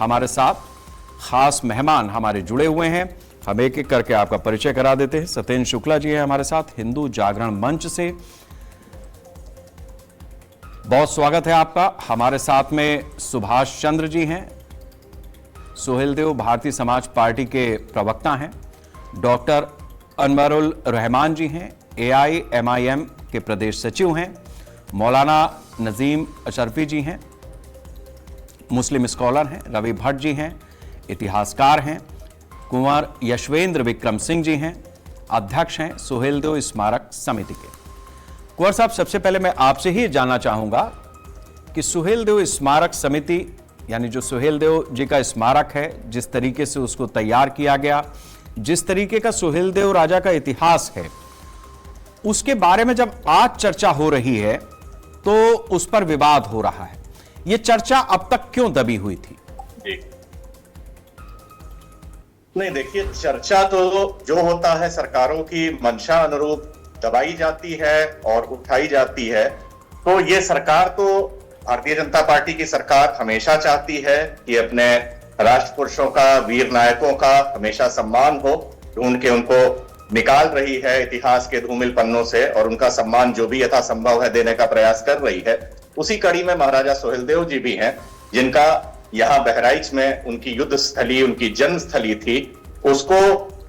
हमारे साथ खास मेहमान हमारे जुड़े हुए हैं। हम एक एक करके आपका परिचय करा देते हैं। सत्येंद्र शुक्ला जी हैं हमारे साथ हिंदू जागरण मंच से, बहुत स्वागत है आपका। हमारे साथ में सुभाष चंद्र जी हैं, सुहेलदेव भारतीय समाज पार्टी के प्रवक्ता हैं। डॉक्टर अनवरुल रहमान जी हैं, AIMIM के प्रदेश सचिव हैं। मौलाना नजीम अशरफी जी हैं, मुस्लिम स्कॉलर हैं। रवि भट्ट जी हैं, इतिहासकार हैं। कुंवर यशवेंद्र विक्रम सिंह जी हैं, अध्यक्ष हैं सुहेलदेव स्मारक समिति के। कुंवर साहब, सबसे पहले मैं आपसे ही जानना चाहूंगा कि सुहेलदेव स्मारक समिति यानी जो सुहेलदेव जी का स्मारक है, जिस तरीके से उसको तैयार किया गया, जिस तरीके का सुहेलदेव राजा का इतिहास है, उसके बारे में जब आज चर्चा हो रही है तो उस पर विवाद हो रहा है। यह चर्चा अब तक क्यों दबी हुई थी? जी नहीं, देखिए, चर्चा तो जो होता है सरकारों की मंशा अनुरूप दबाई जाती है और उठाई जाती है। तो ये सरकार तो भारतीय जनता पार्टी की सरकार हमेशा चाहती है कि अपने राष्ट्र पुरुषों का, वीर नायकों का हमेशा सम्मान हो, ढूंढ के उनको निकाल रही है इतिहास के धूमिल पन्नों से और उनका सम्मान जो भी यथासंभव है देने का प्रयास कर रही है। उसी कड़ी में महाराजा सुहेलदेव जी भी हैं, जिनका यहाँ बहराइच में उनकी युद्ध स्थली, उनकी जन्म स्थली थी, उसको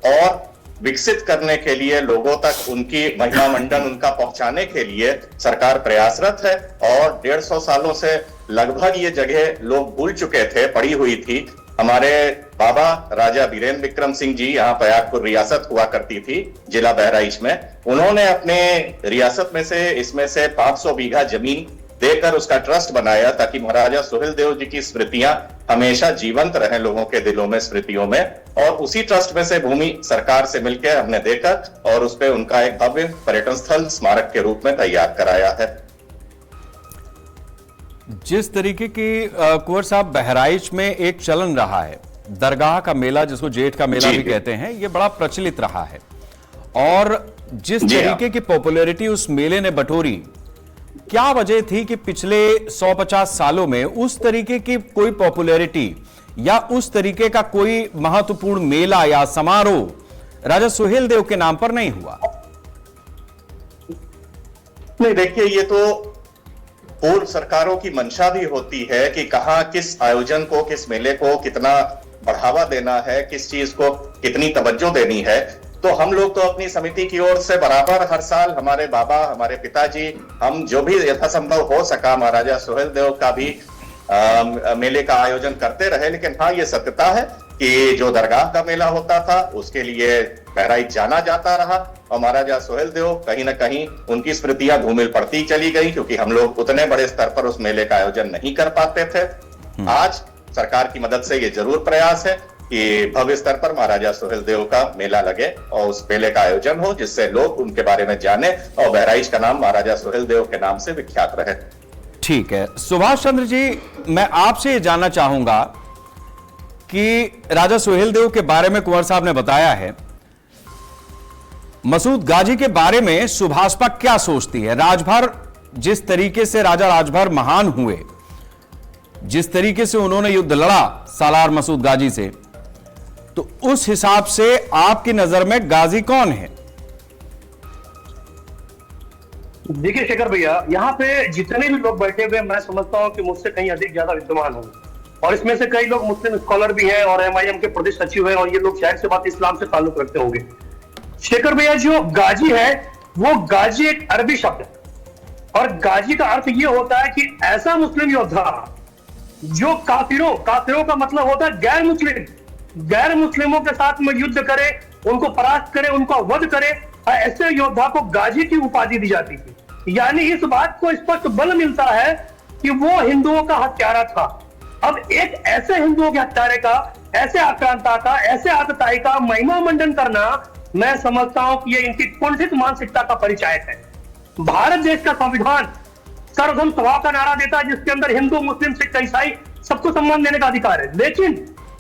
और विकसित करने के लिए, लोगों तक उनकी महिमा मंडन उनका पहुंचाने के लिए सरकार प्रयासरत है। और 150 सालों से लगभग ये जगह लोग भूल चुके थे, पड़ी हुई थी। हमारे बाबा राजा वीरेंद्र विक्रम सिंह जी, यहाँ पयागपुर रियासत हुआ करती थी जिला बहराइच में, उन्होंने अपने रियासत में से इसमें से 500 बीघा जमीन देकर उसका ट्रस्ट बनाया ताकि महाराजा सुहेलदेव जी की स्मृतियां हमेशा जीवंत रहें लोगों के दिलों में, स्मृतियों में। और उसी ट्रस्ट में से भूमि सरकार से मिलकर हमने देकर और उस पर उनका एक भव्य पर्यटन स्थल स्मारक के रूप में तैयार कराया है। जिस तरीके की कुंवर साहब बहराइच में एक चलन रहा है, दरगाह का मेला जिसको जेठ का मेला भी कहते हैं, यह बड़ा प्रचलित रहा है। और जिस तरीके की पॉपुलैरिटी उस मेले ने बटोरी, क्या वजह थी कि पिछले 150 सालों में उस तरीके की कोई पॉपुलैरिटी या उस तरीके का कोई महत्वपूर्ण मेला या समारोह राजा सुहेलदेव के नाम पर नहीं हुआ? नहीं, देखिए, ये तो पूर्व सरकारों की मंशा भी होती है कि कहां किस आयोजन को, किस मेले को कितना बढ़ावा देना है, किस चीज को कितनी तवज्जो देनी है। तो हम लोग तो अपनी समिति की ओर से बराबर हर साल हमारे बाबा, हमारे पिताजी, हम जो भी यथासंभव हो सका महाराजा सुहेलदेव का भी मेले का आयोजन करते रहे। लेकिन हाँ, ये सत्यता है कि जो दरगाह का मेला होता था उसके लिए बहराइच जाना जाता रहा और महाराजा सुहेलदेव कहीं ना कहीं उनकी स्मृतियां धूमिल पड़ती चली गई, क्योंकि हम लोग उतने बड़े स्तर पर उस मेले का आयोजन नहीं कर पाते थे। आज सरकार की मदद से ये जरूर प्रयास है कि भव्य स्तर पर महाराजा सुहेलदेव का मेला लगे और उस मेले का आयोजन हो, जिससे लोग उनके बारे में जाने और बहराइच का नाम महाराजा सुहेलदेव के नाम से विख्यात रहे। ठीक है सुभाष चंद्र जी, मैं आपसे ये जानना चाहूंगा कि राजा सुहेलदेव के बारे में कुंवर साहब ने बताया है, मसूद गाजी के बारे में सुभाषपा क्या सोचती है? राजभर, जिस तरीके से राजा राजभर महान हुए, जिस तरीके से उन्होंने युद्ध लड़ा सालार मसूद गाजी से, तो उस हिसाब से आपकी नजर में गाजी कौन है? देखिए शेखर भैया, यहाँ पे जितने भी लोग बैठे हुए, मैं समझता हूँ कि मुझसे कहीं अधिक ज्यादा विद्वान होंगे। और इसमें से कई लोग मुस्लिम स्कॉलर भी हैं और MIM के प्रदेश सचिव हैं, और ये लोग शायद से बात इस्लाम से ताल्लुक रखते होंगे। शेखर भैया, जो गाजी है वो गाजी एक अरबी शब्द है और गाजी का अर्थ ये होता है कि ऐसा मुस्लिम योद्धा जो काफिरों का मतलब होता है गैर मुस्लिमों के साथ में युद्ध करे, उनको परास्त करे, उनका वध करे, ऐसे योद्धा को गाजी की उपाधि दी जाती थी। यानी इस बात को स्पष्ट बल मिलता है कि वो हिंदुओं का हत्यारा था। अब एक ऐसे हिंदुओं के हत्यारे का, ऐसे आक्रांता का, ऐसे आतताई का महिमा मंडन करना, मैं समझता हूं कि ये इनकी कुंठित मानसिकता का परिचायक है। भारत देश का संविधान सर्वधर्म स्वभाव का नारा देता है, जिसके अंदर हिंदू, मुस्लिम, सिख, ईसाई सबको सम्मान देने का अधिकार है। लेकिन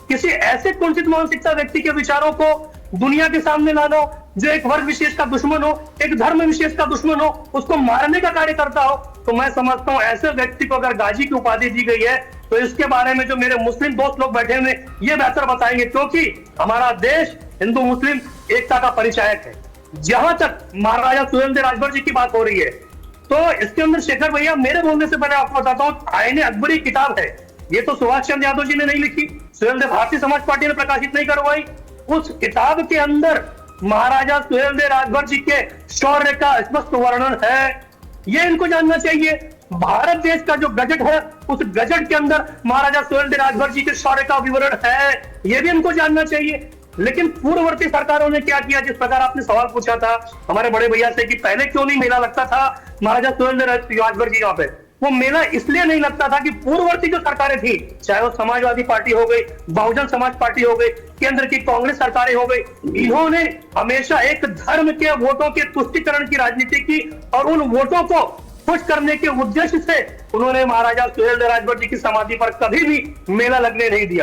किसी ऐसे कुंठित मानसिकता व्यक्ति के विचारों को दुनिया के सामने लाना, जो एक वर्ग विशेष का दुश्मन हो, एक धर्म विशेष का दुश्मन हो, उसको मारने का कार्य करता हो, तो मैं समझता हूं ऐसे व्यक्ति को अगर गाजी की उपाधि दी गई है तो इसके बारे में जो मेरे मुस्लिम दोस्त लोग बैठे हुए ये बेहतर बताएंगे, क्योंकि हमारा देश हिंदू मुस्लिम एकता का परिचायक है। जहां तक महाराजा सुहेलदेव राजभर जी की बात हो रही है, तो इसके अंदर शेखर भैया, मेरे बोलने से पहले आपको बताता हूँ, आईने अकबरी किताब है, ये तो सुभाष चंद्र यादव जी ने नहीं लिखी, सुहेलदेव भारतीय समाज पार्टी ने प्रकाशित नहीं करवाई। उस किताब के अंदर महाराजा सुहेलदेव राजभर जी के शौर्य का स्पष्ट वर्णन है, ये इनको जानना चाहिए। भारत देश का जो गजट है, उस गजट के अंदर महाराजा सुहेलदेव राजभर जी के शौर्य का विवरण है, ये भी इनको जानना चाहिए। लेकिन पूर्ववर्ती सरकारों ने क्या किया, जिस प्रकार आपने सवाल पूछा था हमारे बड़े भैया से कि पहले क्यों नहीं मेला लगता था महाराजा सुहेलदेव राजभर जी यहाँ पे, वो मेला इसलिए नहीं लगता था कि पूर्ववर्ती जो सरकारें थी, चाहे वो समाजवादी पार्टी हो गई, बहुजन समाज पार्टी हो गई, केंद्र की कांग्रेस सरकारें हो गई, इन्होंने हमेशा एक धर्म के वोटों के तुष्टीकरण की राजनीति की और उन वोटों को खुश करने के उद्देश्य से उन्होंने महाराजा सुहेलदेव राजभर जी की समाधि पर कभी भी मेला लगने नहीं दिया।